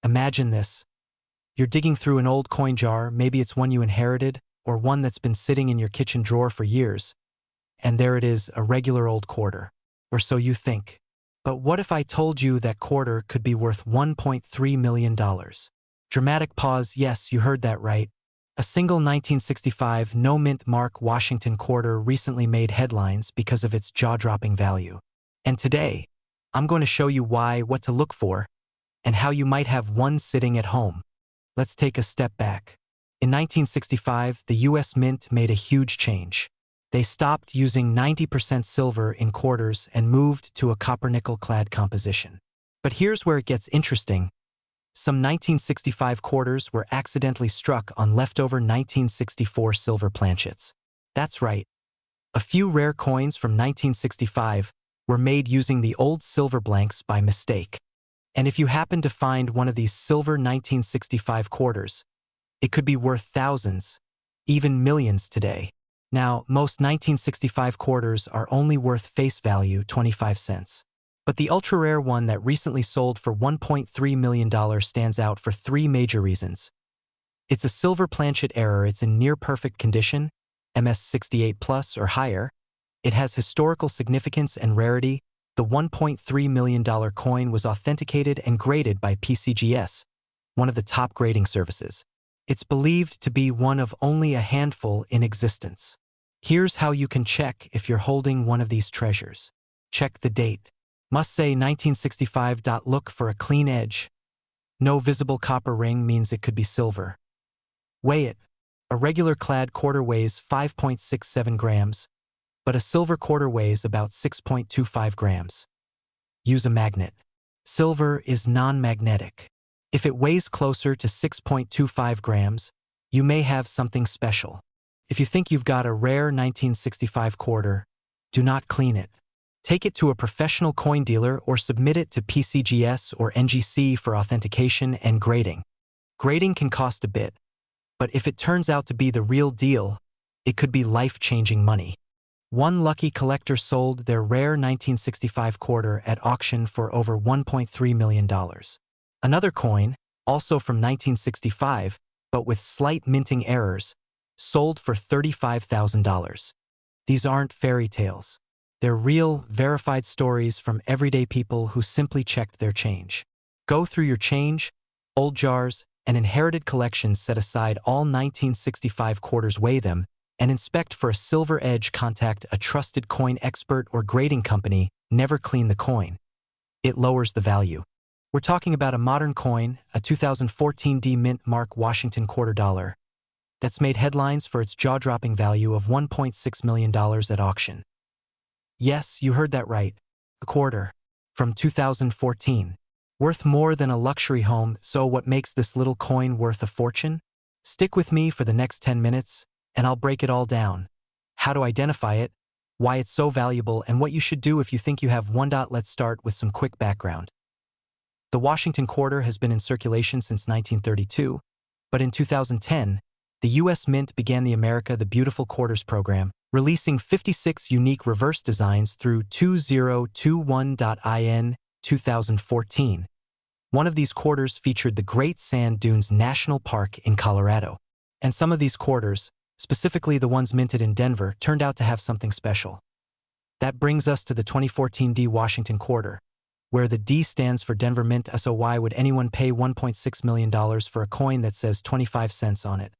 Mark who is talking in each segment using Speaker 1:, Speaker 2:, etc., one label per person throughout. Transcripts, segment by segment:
Speaker 1: Imagine this. You're digging through an old coin jar, maybe it's one you inherited, or one that's been sitting in your kitchen drawer for years, and there it is, a regular old quarter. Or so you think. But what if I told you that quarter could be worth $1.3 million? Dramatic pause, yes, you heard that right. A single 1965 no-mint mark Washington quarter recently made headlines because of its jaw-dropping value. And today, I'm going to show you why, what to look for, and how you might have one sitting at home. Let's take a step back. In 1965, the U.S. Mint made a huge change. They stopped using 90% silver in quarters and moved to a copper-nickel-clad composition. But here's where it gets interesting. Some 1965 quarters were accidentally struck on leftover 1964 silver planchets. That's right. A few rare coins from 1965 were made using the old silver blanks by mistake. And if you happen to find one of these silver 1965 quarters, it could be worth thousands, even millions today. Now, most 1965 quarters are only worth face value 25 cents. But the ultra-rare one that recently sold for $1.3 million stands out for three major reasons. It's a silver planchet error, it's in near-perfect condition, MS 68 plus or higher. It has historical significance and rarity. The $1.3 million coin was authenticated and graded by PCGS, one of the top grading services. It's believed to be one of only a handful in existence. Here's how you can check if you're holding one of these treasures. Check the date. Must say 1965. Look for a clean edge. No visible copper ring means it could be silver. Weigh it. A regular clad quarter weighs 5.67 grams, but a silver quarter weighs about 6.25 grams. Use a magnet. Silver is non-magnetic. If it weighs closer to 6.25 grams, you may have something special. If you think you've got a rare 1965 quarter, do not clean it. Take it to a professional coin dealer or submit it to PCGS or NGC for authentication and grading. Grading can cost a bit, but if it turns out to be the real deal, it could be life-changing money. One lucky collector sold their rare 1965 quarter at auction for over $1.3 million. Another coin, also from 1965, but with slight minting errors, sold for $35,000. These aren't fairy tales. They're real, verified stories from everyday people who simply checked their change. Go through your change, old jars, and inherited collections, set aside all 1965 quarters, weigh them, and inspect for a silver edge. Contact a trusted coin expert or grading company. Never clean the coin. It lowers the value. We're talking about a modern coin, a 2014 D Mint Mark Washington quarter dollar, that's made headlines for its jaw-dropping value of $1.6 million at auction. Yes, you heard that right. A quarter. From 2014. Worth more than a luxury home. So what makes this little coin worth a fortune? Stick with me for the next 10 minutes, and I'll break it all down. How to identify it, why it's so valuable, and what you should do if you think you have one. Let's start with some quick background. The Washington quarter has been in circulation since 1932, but in 2010, the U.S. Mint began the America the Beautiful Quarters program, releasing 56 unique reverse designs through 2021 2014. One of these quarters featured the Great Sand Dunes National Park in Colorado. And some of these quarters, specifically the ones minted in Denver, turned out to have something special. That brings us to the 2014 D Washington quarter, where the D stands for Denver Mint. So why would anyone pay $1.6 million for a coin that says 25 cents on it?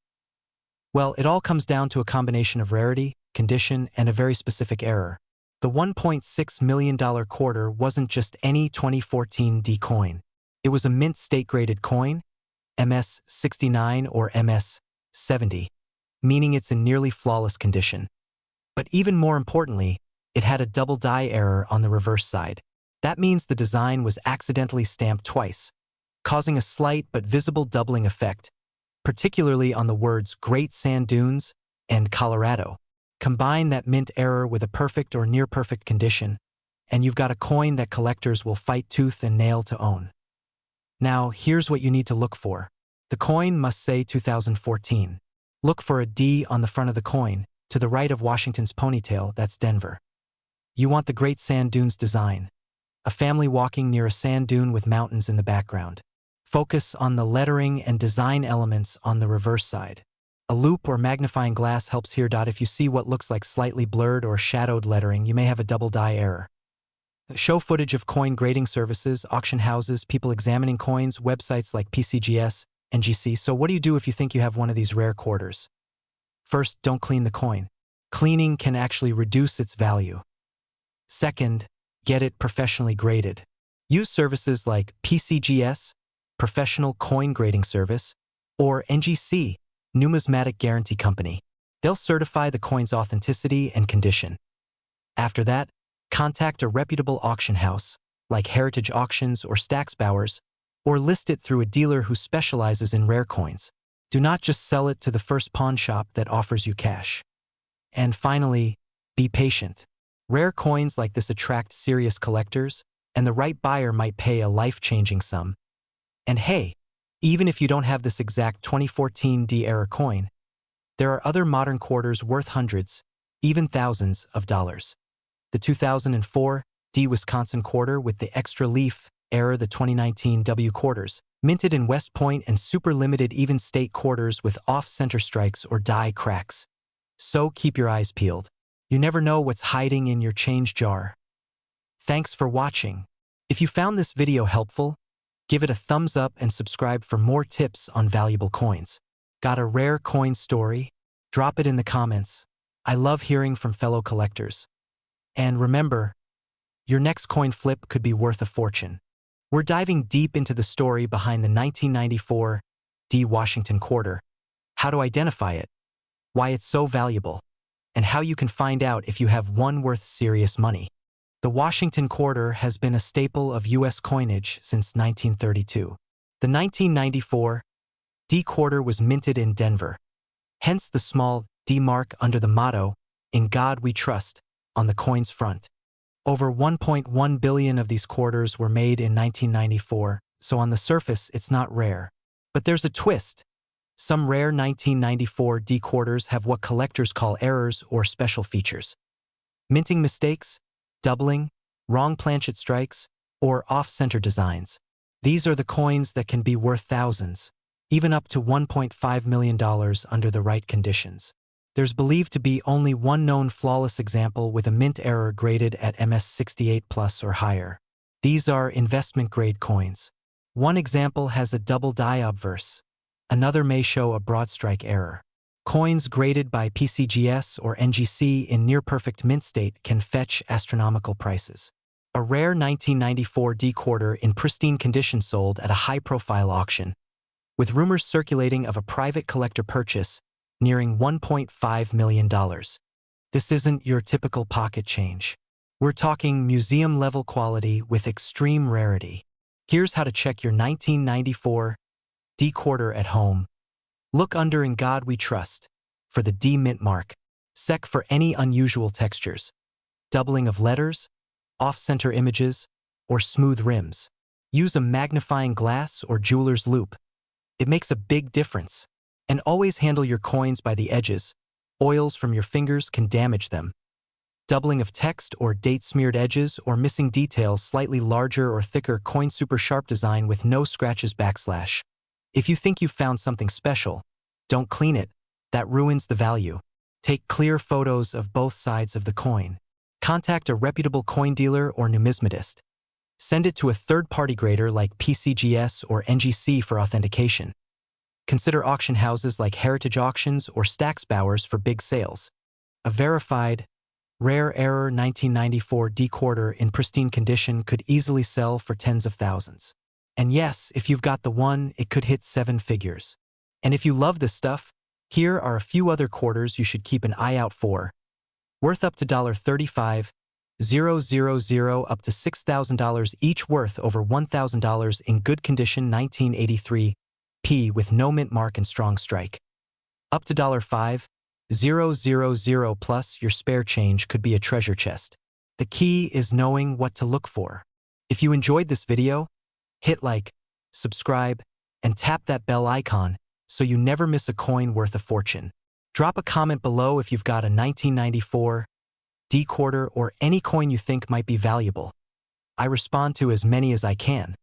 Speaker 1: Well, it all comes down to a combination of rarity, condition, and a very specific error. The $1.6 million quarter wasn't just any 2014 D coin. It was a mint state-graded coin, MS 69 or MS 70, meaning it's in nearly flawless condition. But even more importantly, it had a double die error on the reverse side. That means the design was accidentally stamped twice, causing a slight but visible doubling effect, particularly on the words Great Sand Dunes and Colorado. Combine that mint error with a perfect or near-perfect condition, and you've got a coin that collectors will fight tooth and nail to own. Now, here's what you need to look for. The coin must say 2014. Look for a D on the front of the coin, to the right of Washington's ponytail. That's Denver. You want the Great Sand Dunes design. A family walking near a sand dune with mountains in the background. Focus on the lettering and design elements on the reverse side. A loop or magnifying glass helps here. If you see what looks like slightly blurred or shadowed lettering, you may have a double die error. Show footage of coin grading services, auction houses, people examining coins, websites like PCGS, NGC. So what do you do if you think you have one of these rare quarters? First, don't clean the coin. Cleaning can actually reduce its value. Second, get it professionally graded. Use services like PCGS, Professional Coin Grading Service, or NGC, Numismatic Guarantee Company. They'll certify the coin's authenticity and condition. After that, contact a reputable auction house, like Heritage Auctions or Stack's Bowers, or list it through a dealer who specializes in rare coins. Do not just sell it to the first pawn shop that offers you cash. And finally, be patient. Rare coins like this attract serious collectors, and the right buyer might pay a life-changing sum. And hey, even if you don't have this exact 2014 D-era coin, there are other modern quarters worth hundreds, even thousands of dollars. The 2004 D Wisconsin quarter with the extra leaf era, the 2019 W quarters, minted in West Point, and super limited even state quarters with off-center strikes or die cracks. So keep your eyes peeled. You never know what's hiding in your change jar. Thanks for watching. If you found this video helpful, give it a thumbs up and subscribe for more tips on valuable coins. Got a rare coin story? Drop it in the comments. I love hearing from fellow collectors. And remember, your next coin flip could be worth a fortune. We're diving deep into the story behind the 1994 D Washington quarter, how to identify it, why it's so valuable, and how you can find out if you have one worth serious money. The Washington quarter has been a staple of U.S. coinage since 1932. The 1994 D quarter was minted in Denver, hence the small D mark under the motto, "In God We Trust," on the coin's front. Over 1.1 billion of these quarters were made in 1994, so on the surface it's not rare. But there's a twist. Some rare 1994 D quarters have what collectors call errors or special features. Minting mistakes, doubling, wrong planchet strikes, or off-center designs. These are the coins that can be worth thousands, even up to $1.5 million under the right conditions. There's believed to be only one known flawless example with a mint error graded at MS68 plus or higher. These are investment-grade coins. One example has a double die obverse. Another may show a broad strike error. Coins graded by PCGS or NGC in near-perfect mint state can fetch astronomical prices. A rare 1994 D quarter in pristine condition sold at a high-profile auction, with rumors circulating of a private collector purchase nearing $1.5 million. This isn't your typical pocket change. We're talking museum-level quality with extreme rarity. Here's how to check your 1994 D quarter at home. Look under "In God We Trust" for the D mint mark. Check for any unusual textures, doubling of letters, off-center images, or smooth rims. Use a magnifying glass or jeweler's loupe. It makes a big difference. And always handle your coins by the edges. Oils from your fingers can damage them. Doubling of text or date-smeared edges or missing details, slightly larger or thicker coin, super sharp design with no scratches, backslash. If you think you've found something special, don't clean it. That ruins the value. Take clear photos of both sides of the coin. Contact a reputable coin dealer or numismatist. Send it to a third-party grader like PCGS or NGC for authentication. Consider auction houses like Heritage Auctions or Stack's Bowers for big sales. A verified, rare error 1994 D quarter in pristine condition could easily sell for tens of thousands. And yes, if you've got the one, it could hit 7 figures. And if you love this stuff, here are a few other quarters you should keep an eye out for. Worth up to $35,000 up to $6,000 each, worth over $1,000 in good condition 1983 P with no mint mark and strong strike. Up to $5,000 plus your spare change could be a treasure chest. The key is knowing what to look for. If you enjoyed this video, hit like, subscribe, and tap that bell icon so you never miss a coin worth a fortune. Drop a comment below if you've got a 1994 D quarter or any coin you think might be valuable. I respond to as many as I can.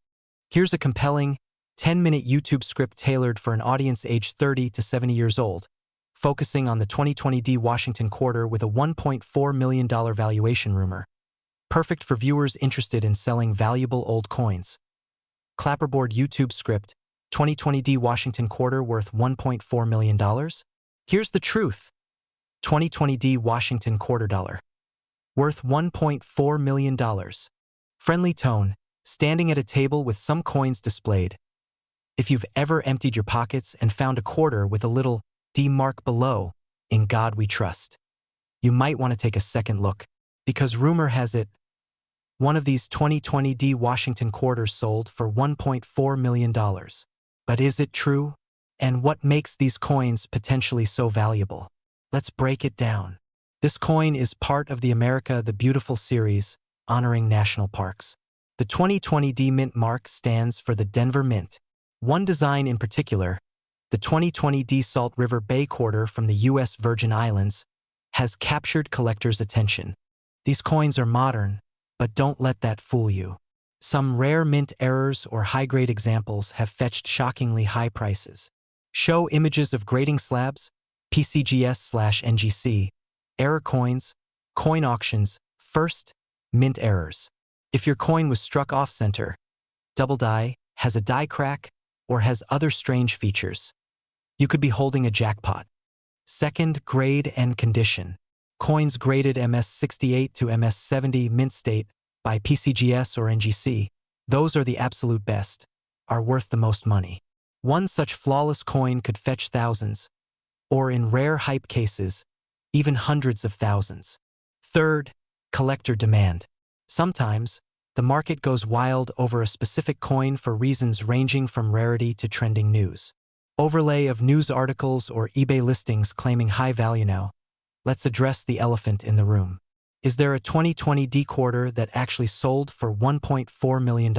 Speaker 1: Here's a compelling 10-minute YouTube script tailored for an audience aged 30 to 70 years old, focusing on the 2020 Washington quarter with a $1.4 million valuation rumor. Perfect for viewers interested in selling valuable old coins. Clapperboard YouTube script, 2020 Washington quarter worth $1.4 million? Here's the truth. 2020 Washington quarter dollar. Worth $1.4 million. Friendly tone, standing at a table with some coins displayed. If you've ever emptied your pockets and found a quarter with a little D mark below, "In God we trust," you might want to take a second look, because rumor has it one of these 2020 Washington quarters sold for $1.4 million. But is it true? And what makes these coins potentially so valuable? Let's break it down. This coin is part of the America the Beautiful series, honoring national parks. The 2020 Mint mark stands for the Denver Mint. One design in particular, the 2020 Salt River Bay quarter from the U.S. Virgin Islands, has captured collectors' attention. These coins are modern, but don't let that fool you. Some rare mint errors or high-grade examples have fetched shockingly high prices. Show images of grading slabs, PCGS/NGC, error coins, coin auctions. First, mint errors. If your coin was struck off-center, double die, has a die crack, or has other strange features, you could be holding a jackpot. Second, grade and condition. Coins graded MS68 to MS70 mint state by PCGS or NGC, those are the absolute best, are worth the most money. One such flawless coin could fetch thousands, or in rare hype cases, even hundreds of thousands. Third, collector demand. Sometimes, the market goes wild over a specific coin for reasons ranging from rarity to trending news. Overlay of news articles or eBay listings claiming high value now. Let's address the elephant in the room. Is there a 2020 quarter that actually sold for $1.4 million?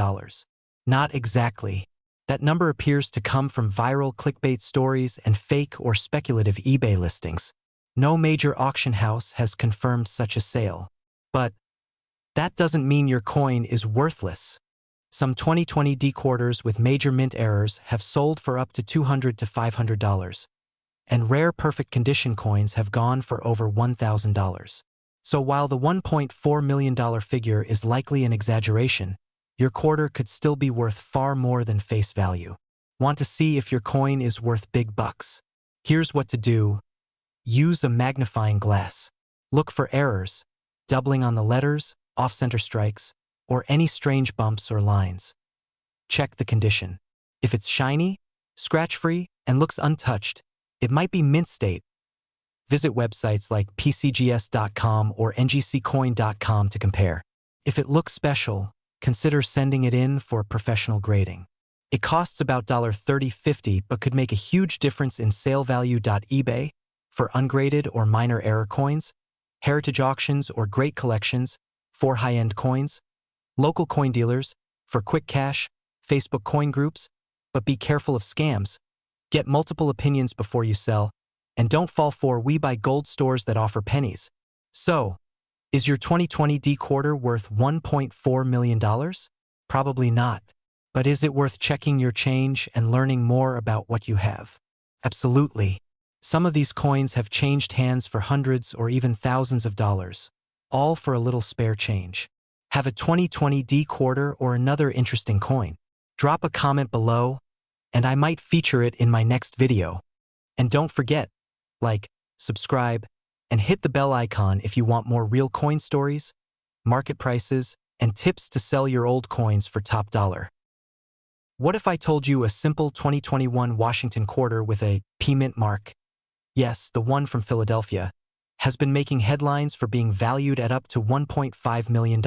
Speaker 1: Not exactly. That number appears to come from viral clickbait stories and fake or speculative eBay listings. No major auction house has confirmed such a sale. But that doesn't mean your coin is worthless. Some 2020 quarters with major mint errors have sold for up to $200 to $500, and rare perfect condition coins have gone for over $1,000. So while the $1.4 million figure is likely an exaggeration, your quarter could still be worth far more than face value. Want to see if your coin is worth big bucks? Here's what to do. Use a magnifying glass. Look for errors, doubling on the letters, off-center strikes, or any strange bumps or lines. Check the condition. If it's shiny, scratch-free, and looks untouched, it might be mint state. Visit websites like PCGS.com or NGCcoin.com to compare. If it looks special, consider sending it in for professional grading. It costs about $30-$50 but could make a huge difference in sale value. eBay, for ungraded or minor error coins, heritage auctions or great collections, for high-end coins, local coin dealers, for quick cash, Facebook coin groups, but be careful of scams. Get multiple opinions before you sell, and don't fall for we buy gold stores that offer pennies. So, is your 2020 quarter worth $1.4 million? Probably not. But is it worth checking your change and learning more about what you have? Absolutely. Some of these coins have changed hands for hundreds or even thousands of dollars, all for a little spare change. Have a 2020 quarter or another interesting coin? Drop a comment below, and I might feature it in my next video. And don't forget, like, subscribe, and hit the bell icon if you want more real coin stories, market prices, and tips to sell your old coins for top dollar. What if I told you a simple 2021 Washington quarter with a P-Mint mark? Yes, the one from Philadelphia, has been making headlines for being valued at up to $1.5 million.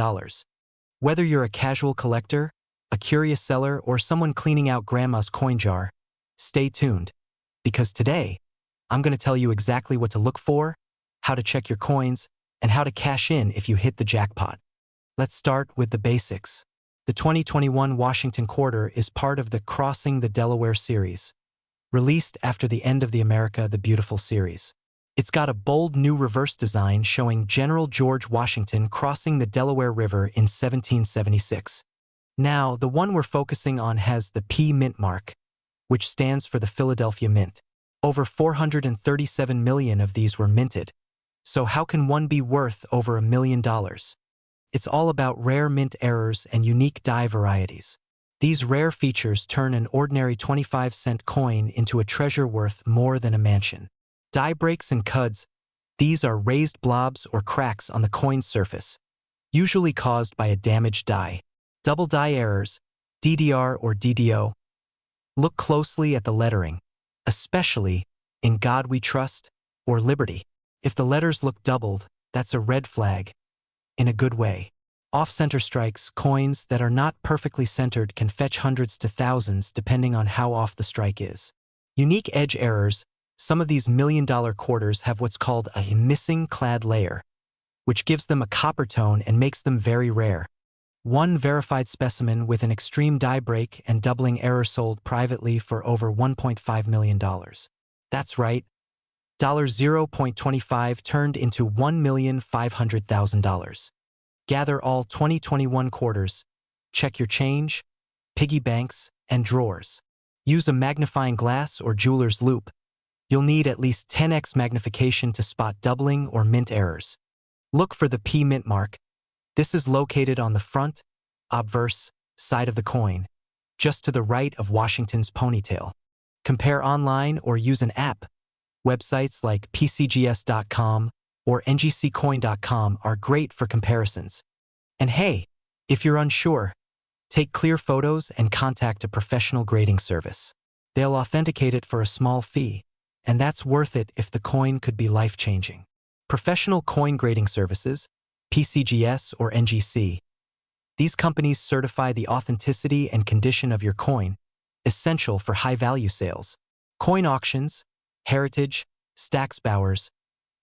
Speaker 1: Whether you're a casual collector, a curious seller, or someone cleaning out grandma's coin jar, stay tuned, because today, I'm going to tell you exactly what to look for, how to check your coins, and how to cash in if you hit the jackpot. Let's start with the basics. The 2021 Washington quarter is part of the Crossing the Delaware series, released after the end of the America the Beautiful series. It's got a bold new reverse design showing General George Washington crossing the Delaware River in 1776. Now, the one we're focusing on has the P Mint mark, which stands for the Philadelphia Mint. Over 437 million of these were minted. So how can one be worth over $1 million? It's all about rare mint errors and unique die varieties. These rare features turn an ordinary 25-cent coin into a treasure worth more than a mansion. Die breaks and cuds. These are raised blobs or cracks on the coin's surface, usually caused by a damaged die. Double die errors, DDR or DDO. Look closely at the lettering, especially "In God We Trust" or "Liberty." If the letters look doubled, that's a red flag, in a good way. Off-center strikes, coins that are not perfectly centered, can fetch hundreds to thousands depending on how off the strike is. Unique edge errors. Some of these million-dollar quarters have what's called a missing clad layer, which gives them a copper tone and makes them very rare. One verified specimen with an extreme die break and doubling error sold privately for over $1.5 million. That's right, $0.25 turned into $1,500,000. Gather all 2021 quarters, check your change, piggy banks, and drawers. Use a magnifying glass or jeweler's loupe. You'll need at least 10x magnification to spot doubling or mint errors. Look for the P Mint mark. This is located on the front, obverse, side of the coin, just to the right of Washington's ponytail. Compare online or use an app. Websites like pcgs.com or ngccoin.com are great for comparisons. And hey, if you're unsure, take clear photos and contact a professional grading service. They'll authenticate it for a small fee, and that's worth it if the coin could be life-changing. Professional coin grading services, PCGS or NGC. These companies certify the authenticity and condition of your coin, essential for high-value sales. Coin auctions, Heritage, Stack's Bowers.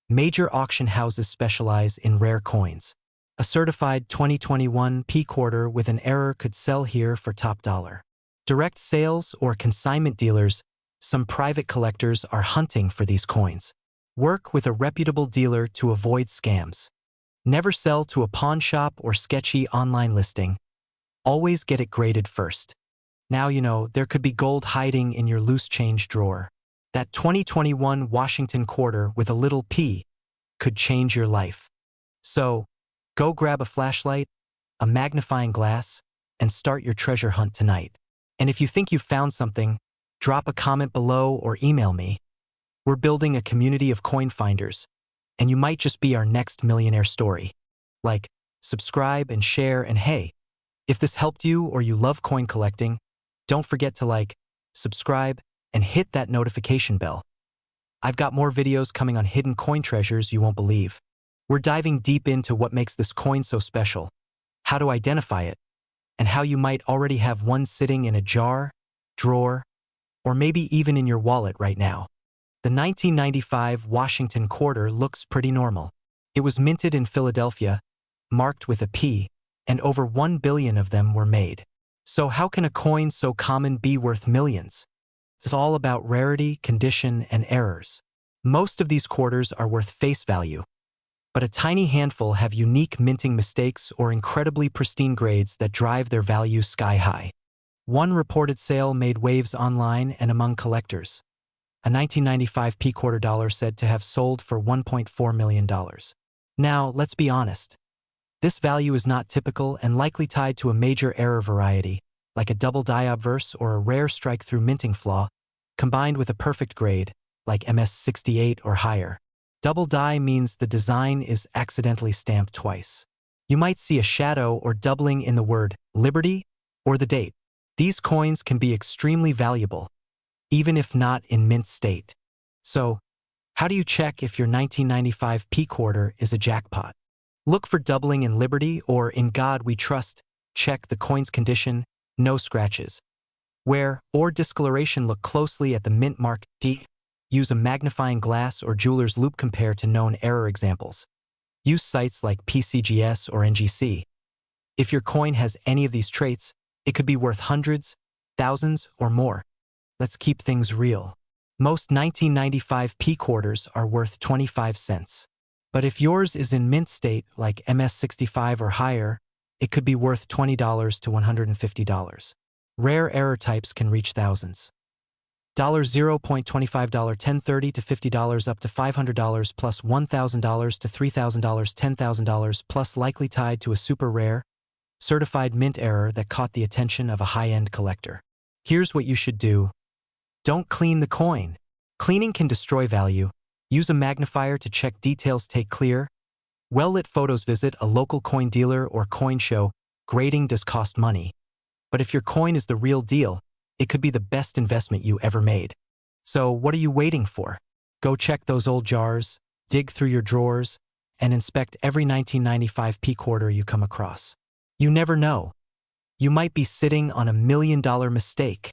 Speaker 1: Major auction houses specialize in rare coins. A certified 2021 P quarter with an error could sell here for top dollar. Direct sales or consignment dealers. Some private collectors are hunting for these coins. Work with a reputable dealer to avoid scams. Never sell to a pawn shop or sketchy online listing. Always get it graded first. Now you know there could be gold hiding in your loose change drawer. That 2021 Washington quarter with a little P could change your life. So, go grab a flashlight, a magnifying glass, and start your treasure hunt tonight. And if you think you've found something, drop a comment below or email me. We're building a community of coin finders, and you might just be our next millionaire story. Like, subscribe and share, and hey, if this helped you or you love coin collecting, don't forget to like, subscribe, and hit that notification bell. I've got more videos coming on hidden coin treasures you won't believe. We're diving deep into what makes this coin so special, how to identify it, and how you might already have one sitting in a jar, drawer, or maybe even in your wallet right now. The 1995 Washington quarter looks pretty normal. It was minted in Philadelphia, marked with a P, and over 1 billion of them were made. So how can a coin so common be worth millions? It's all about rarity, condition, and errors. Most of these quarters are worth face value, but a tiny handful have unique minting mistakes or incredibly pristine grades that drive their value sky high. One reported sale made waves online and among collectors. A 1995 P quarter dollar said to have sold for $1.4 million. Now, let's be honest. This value is not typical and likely tied to a major error variety, like a double die obverse or a rare strike-through minting flaw, combined with a perfect grade, like MS68 or higher. Double die means the design is accidentally stamped twice. You might see a shadow or doubling in the word Liberty or the date. These coins can be extremely valuable, even if not in mint state. So, how do you check if your 1995 P quarter is a jackpot? Look for doubling in Liberty or In God We Trust. Check the coin's condition, no scratches. Wear or discoloration. Look closely at the mint mark D. Use a magnifying glass or jeweler's loupe. Compare to known error examples. Use sites like PCGS or NGC. If your coin has any of these traits, it could be worth hundreds, thousands, or more. Let's keep things real. Most 1995 P quarters are worth 25 cents. But if yours is in mint state like MS65 or higher, it could be worth $20 to $150. Rare error types can reach thousands. $0.25, $10.30 to $50 up to $500 plus $1,000 to $3,000, $10,000 plus likely tied to a super rare, certified mint error that caught the attention of a high-end collector. Here's what you should do. Don't clean the coin. Cleaning can destroy value. Use a magnifier to check details. Take clear, well-lit photos. Visit a local coin dealer or coin show. Grading does cost money. But if your coin is the real deal, it could be the best investment you ever made. So what are you waiting for? Go check those old jars, dig through your drawers, and inspect every 1995 p quarter you come across. You never know. You might be sitting on $1 million mistake.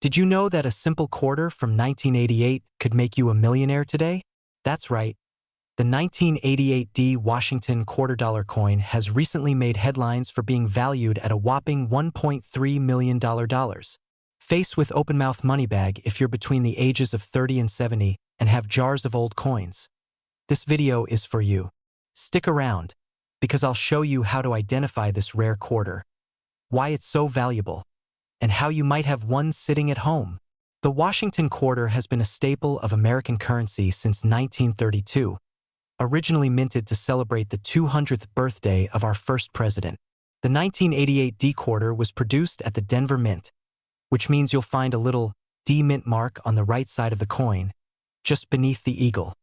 Speaker 1: Did you know that a simple quarter from 1988 could make you a millionaire today? That's right. The 1988 Washington $quarter coin has recently made headlines for being valued at a whopping $1.3 million. Face with open-mouth money bag if you're between the ages of 30 and 70 and have jars of old coins. This video is for you. Stick around, because I'll show you how to identify this rare quarter, why it's so valuable, and how you might have one sitting at home. The Washington quarter has been a staple of American currency since 1932, originally minted to celebrate the 200th birthday of our first president. The 1988 D quarter was produced at the Denver Mint, which means you'll find a little D mint mark on the right side of the coin, just beneath the eagle.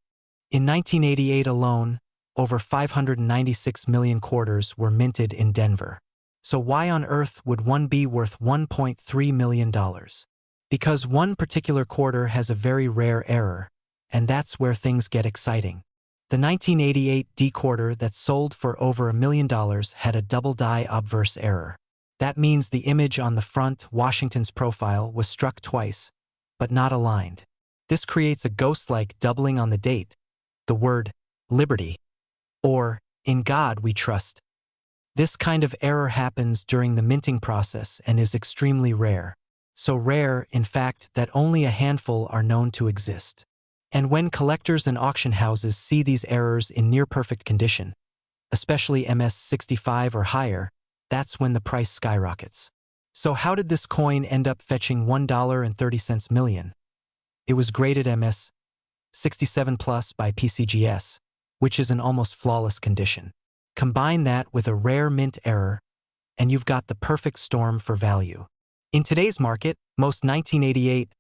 Speaker 1: In 1988 alone, over 596 million quarters were minted in Denver. So why on earth would one be worth $1.3 million? Because one particular quarter has a very rare error, and that's where things get exciting. The 1988 D quarter that sold for over $1 million had a double die obverse error. That means the image on the front, Washington's profile, was struck twice, but not aligned. This creates a ghost-like doubling on the date, the word liberty, or in God we trust. This kind of error happens during the minting process and is extremely rare. So rare, in fact, that only a handful are known to exist. And when collectors and auction houses see these errors in near-perfect condition, especially MS-65 or higher, that's when the price skyrockets. So how did this coin end up fetching $1.30 million? It was graded MS-67 Plus by PCGS, which is in almost flawless condition. Combine that with a rare mint error, and you've got the perfect storm for value. In today's market, most 1988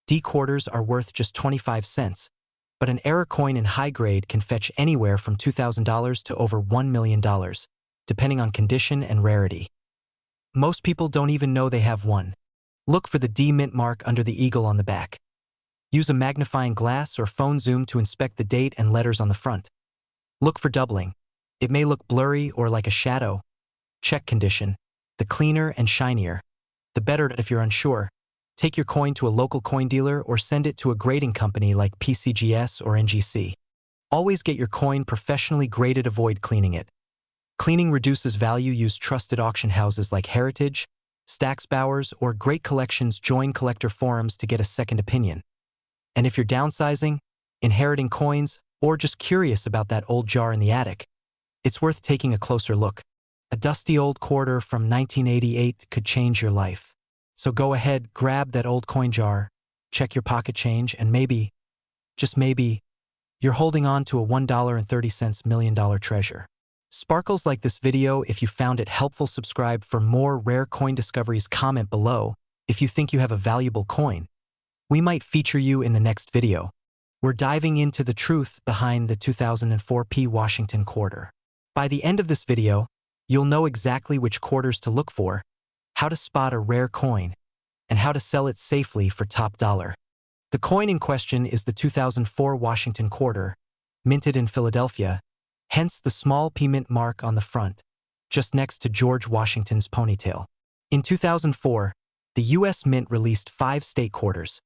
Speaker 1: D quarters are worth just 25 cents, but an error coin in high grade can fetch anywhere from $2,000 to over $1 million, depending on condition and rarity. Most people don't even know they have one. Look for the D mint mark under the eagle on the back. Use a magnifying glass or phone zoom to inspect the date and letters on the front. Look for doubling. It may look blurry or like a shadow. Check condition. The cleaner and shinier, the better. If you're unsure, take your coin to a local coin dealer or send it to a grading company like PCGS or NGC. Always get your coin professionally graded. Avoid cleaning it. Cleaning reduces value. Use trusted auction houses like Heritage, Stax Bowers, or Great Collections. Join collector forums to get a second opinion. And if you're downsizing, inheriting coins, or just curious about that old jar in the attic, it's worth taking a closer look. A dusty old quarter from 1988 could change your life. So go ahead, grab that old coin jar, check your pocket change, and maybe, just maybe, you're holding on to a $1.30 million treasure. Sparkles like this video. If you found it helpful, subscribe for more rare coin discoveries. Comment below if you think you have a valuable coin. We might feature you in the next video. We're diving into the truth behind the 2004 P Washington quarter. By the end of this video, you'll know exactly which quarters to look for, how to spot a rare coin, and how to sell it safely for top dollar. The coin in question is the 2004 Washington quarter, minted in Philadelphia, hence the small P mint mark on the front, just next to George Washington's ponytail. In 2004, the U.S. Mint released 5 state quarters: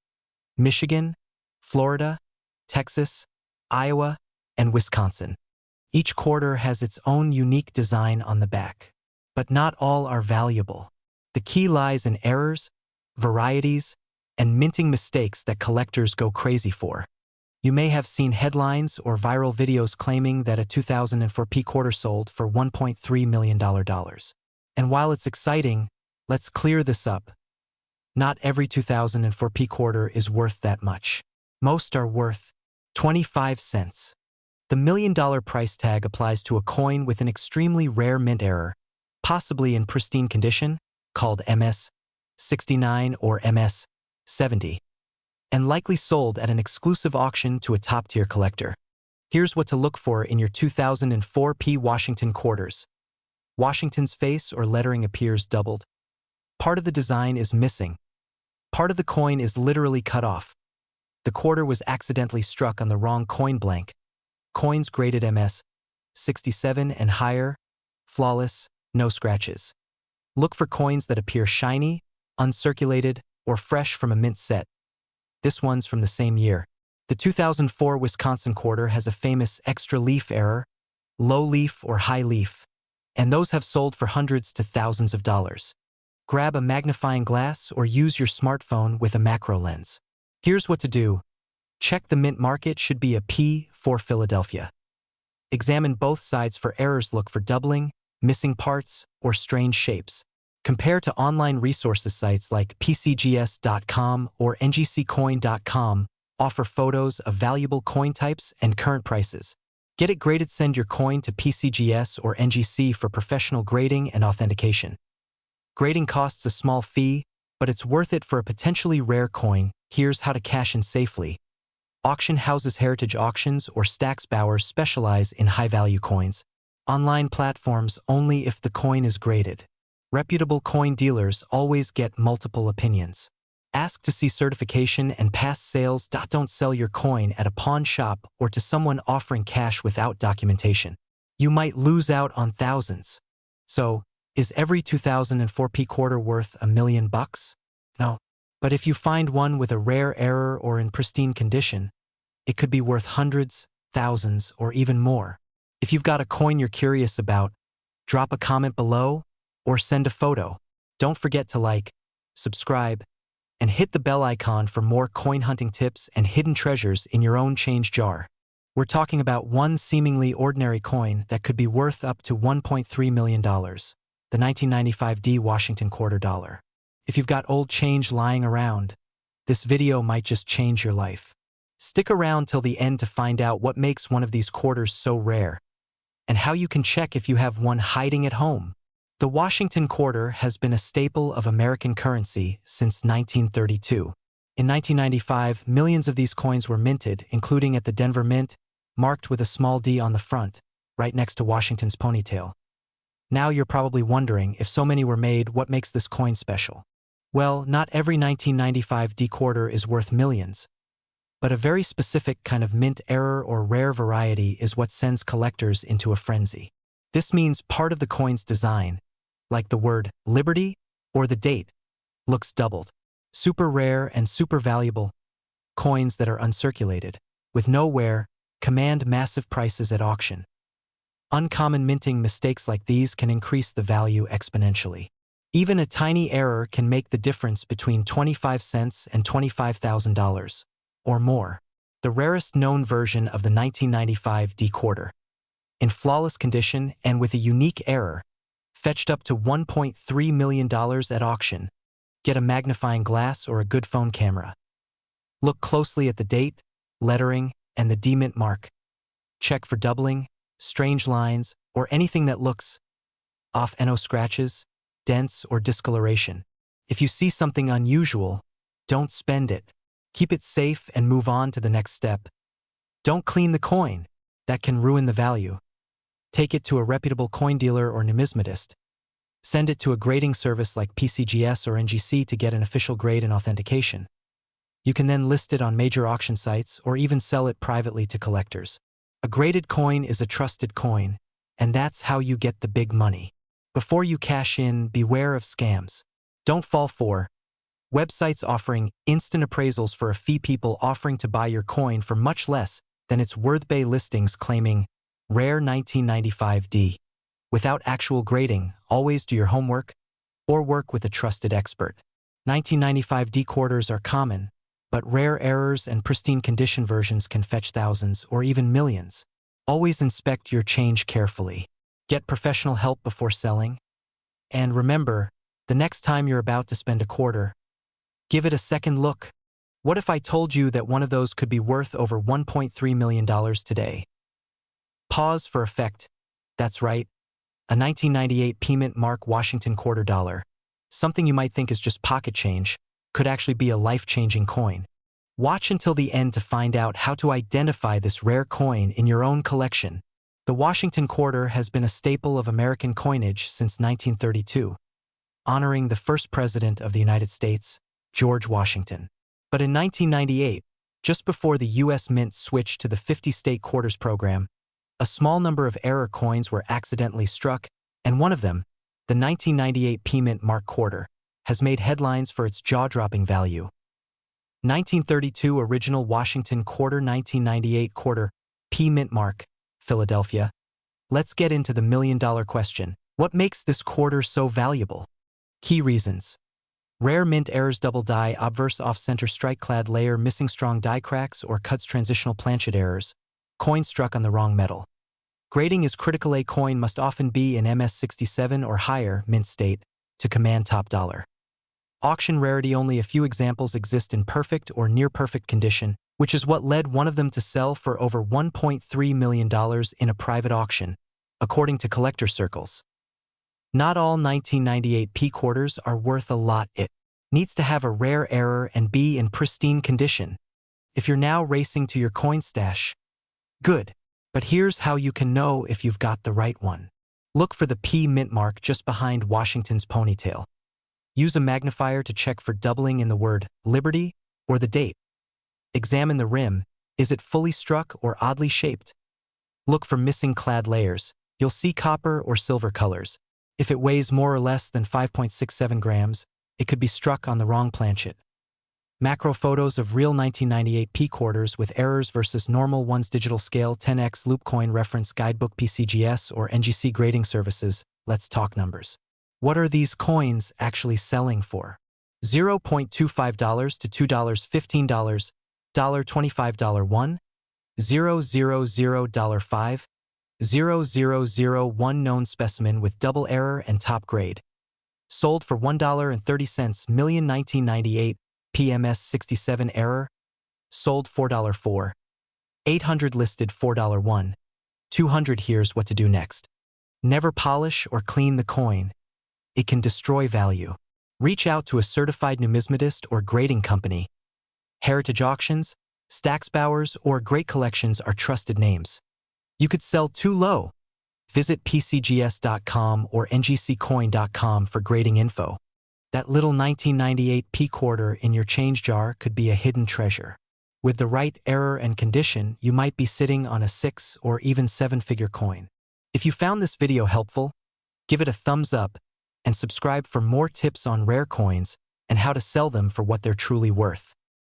Speaker 1: Michigan, Florida, Texas, Iowa, and Wisconsin. Each quarter has its own unique design on the back, but not all are valuable. The key lies in errors, varieties, and minting mistakes that collectors go crazy for. You may have seen headlines or viral videos claiming that a 2004 P quarter sold for $1.3 million. And while it's exciting, let's clear this up. Not every 2004p quarter is worth that much. Most are worth 25 cents. The $1 million price tag applies to a coin with an extremely rare mint error, possibly in pristine condition, called MS-69 or MS-70, and likely sold at an exclusive auction to a top-tier collector. Here's what to look for in your 2004p Washington quarters. Washington's face or lettering appears doubled. Part of the design is missing. Part of the coin is literally cut off. The quarter was accidentally struck on the wrong coin blank. Coins graded MS-67 and higher, flawless, no scratches. Look for coins that appear shiny, uncirculated, or fresh from a mint set. This one's from the same year. The 2004 Wisconsin quarter has a famous extra leaf error, low leaf or high leaf, and those have sold for hundreds to thousands of dollars. Grab a magnifying glass or use your smartphone with a macro lens. Here's what to do. Check the mint market should be a P for Philadelphia. Examine both sides for errors. Look for doubling, missing parts, or strange shapes. Compare to online resources sites like pcgs.com or ngccoin.com offer photos of valuable coin types and current prices. Get it graded. Send your coin to PCGS or NGC for professional grading and authentication. Grading costs a small fee, but it's worth it for a potentially rare coin. Here's how to cash in safely. Auction houses, Heritage Auctions, or Stax Bowers specialize in high-value coins. Online platforms only if the coin is graded. Reputable coin dealers always get multiple opinions. Ask to see certification and past sales. Don't sell your coin at a pawn shop or to someone offering cash without documentation. You might lose out on thousands. So, is every 2004p quarter worth $1 million? No. But if you find one with a rare error or in pristine condition, it could be worth hundreds, thousands, or even more. If you've got a coin you're curious about, drop a comment below or send a photo. Don't forget to like, subscribe, and hit the bell icon for more coin hunting tips and hidden treasures in your own change jar. We're talking about one seemingly ordinary coin that could be worth up to $1.3 million, the 1995 Washington quarter dollar. If you've got old change lying around, this video might just change your life. Stick around till the end to find out what makes one of these quarters so rare, and how you can check if you have one hiding at home. The Washington quarter has been a staple of American currency since 1932. In 1995, millions of these coins were minted, including at the Denver Mint, marked with a small D on the front, right next to Washington's ponytail. Now you're probably wondering, if so many were made, what makes this coin special? Well, not every 1995 D quarter is worth millions, but a very specific kind of mint error or rare variety is what sends collectors into a frenzy. This means part of the coin's design, like the word Liberty or the date, looks doubled. Super rare and super valuable coins that are uncirculated, with no wear, command massive prices at auction. Uncommon minting mistakes like these can increase the value exponentially. Even a tiny error can make the difference between 25 cents and $25,000 or more. The rarest known version of the 1995 D quarter, in flawless condition and with a unique error, fetched up to $1.3 million at auction. Get a magnifying glass or a good phone camera. Look closely at the date, lettering, and the D mint mark. Check for doubling, strange lines, or anything that looks off. No scratches, dents, or discoloration. If you see something unusual, don't spend it. Keep it safe and move on to the next step. Don't clean the coin. That can ruin the value. Take it to a reputable coin dealer or numismatist. Send it to a grading service like PCGS or NGC to get an official grade and authentication. You can then list it on major auction sites or even sell it privately to collectors. A graded coin is a trusted coin, and that's how you get the big money. Before you cash in, beware of scams. Don't fall for websites offering instant appraisals for a fee, people offering to buy your coin for much less than its worth, listings claiming rare 1995 D. Without actual grading, always do your homework or work with a trusted expert. 1995 D quarters are common, but rare errors and pristine condition versions can fetch thousands or even millions. Always inspect your change carefully. Get professional help before selling. And remember, the next time you're about to spend a quarter, give it a second look. What if I told you that one of those could be worth over $1.3 million today? Pause for effect. That's right, a 1998 P-Mint Mark Washington quarter dollar. Something you might think is just pocket change, could actually be a life-changing coin. Watch until the end to find out how to identify this rare coin in your own collection. The Washington quarter has been a staple of American coinage since 1932, honoring the first president of the United States, George Washington. But in 1998, just before the U.S. Mint switched to the 50-state quarters program, a small number of error coins were accidentally struck, and one of them, the 1998 P-Mint Mark quarter, has made headlines for its jaw-dropping value. 1932 Original Washington Quarter 1998 Quarter P-Mint Mark, Philadelphia. Let's get into the million-dollar question. What makes this quarter so valuable? Key reasons. Rare mint errors, double die, obverse off-center strike-clad layer, missing strong die cracks or cuts, transitional planchet errors, coin struck on the wrong metal. Grading is critical. A coin must often be in MS67 or higher mint state to command top dollar. Auction rarity, only a few examples exist in perfect or near-perfect condition, which is what led one of them to sell for over $1.3 million in a private auction, according to collector circles. Not all 1998 P quarters are worth a lot. It needs to have a rare error and be in pristine condition. If you're now racing to your coin stash, good. But here's how you can know if you've got the right one. Look for the P mint mark just behind Washington's ponytail. Use a magnifier to check for doubling in the word Liberty or the date. Examine the rim. Is it fully struck or oddly shaped? Look for missing clad layers. You'll see copper or silver colors. If it weighs more or less than 5.67 grams, it could be struck on the wrong planchet. Macro photos of real 1998 P quarters with errors versus normal ones. Digital scale 10x loop coin reference guidebook, PCGS or NGC grading services. Let's talk numbers. What are these coins actually selling for? $0.25 to $2, $15, $25, $1, $0.00 $5, $0.001 known specimen with double error and top grade. Sold for $1.30 million 1998 PMS 67 error. Sold $4.04. 800 listed $4.1. 200. Here's what to do next. Never polish or clean the coin. It can destroy value. Reach out to a certified numismatist or grading company. Heritage Auctions, Stacksbowers, or Great Collections are trusted names. You could sell too low. Visit PCGS.com or NGCcoin.com for grading info. That little 1998 P quarter in your change jar could be a hidden treasure. With the right error and condition, you might be sitting on a 6 or even 7-figure coin. If you found this video helpful, give it a thumbs up and subscribe for more tips on rare coins and how to sell them for what they're truly worth.